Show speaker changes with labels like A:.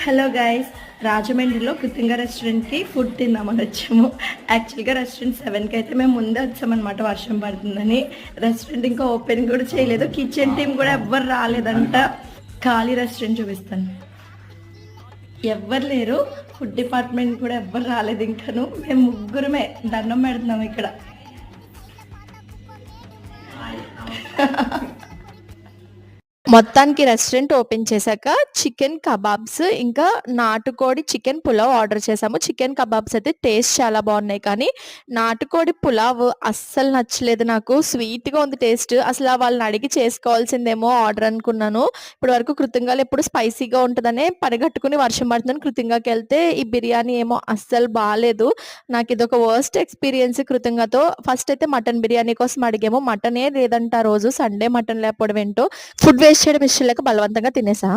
A: Hello guys, రాజమండ్రిలో కృతింగ రెస్టారెంట్కి food తిందామని వచ్చాము. యాక్చువల్గా రెస్టారెంట్ 7కి అయితే మేము ముందే వచ్చామన్నమాట, వర్షం పడుతుందని. రెస్టారెంట్ ఇంకా ఓపెన్ కూడా చేయలేదు, కిచెన్ టీం కూడా ఎవ్వరు రాలేదంట. ఖాళీ రెస్టారెంట్ చూపిస్తాను, ఎవ్వరు లేరు. ఫుడ్ డిపార్ట్మెంట్ కూడా ఎవ్వరు రాలేదు ఇంకాను. మేము ముగ్గురమే దండం పెడుతున్నాము ఇక్కడ.
B: మొత్తానికి రెస్టారెంట్ ఓపెన్ చేశాక చికెన్ కబాబ్స్ ఇంకా నాటుకోడి చికెన్ పులావ్ ఆర్డర్ చేసాము. చికెన్ కబాబ్స్ అయితే టేస్ట్ చాలా బాగున్నాయి, కానీ నాటుకోడి పులావ్ అస్సలు నచ్చలేదు నాకు. స్వీట్గా ఉంది టేస్ట్. అసలు వాళ్ళని అడిగి చేసుకోవాల్సిందేమో ఆర్డర్ అనుకున్నాను. ఇప్పుడు వరకు కృతంగాలు ఎప్పుడు స్పైసీగా ఉంటుందనే పరిగట్టుకుని వర్షం పడుతుందని కృతంగాకి వెళ్తే ఈ బిర్యానీ ఏమో అస్సలు బాగాలేదు. నాకు ఇది ఒక వర్స్ట్ ఎక్స్పీరియన్స్ కృతంగాతో. ఫస్ట్ అయితే మటన్ బిర్యానీ కోసం అడిగాము, మటనే లేదంట. రోజు సండే మటన్ లేకపోవడం ఏంటో. ఫుడ్ వేస్ట్ చేయడం ఇష్టం లేక బలవంతంగా తినేసా.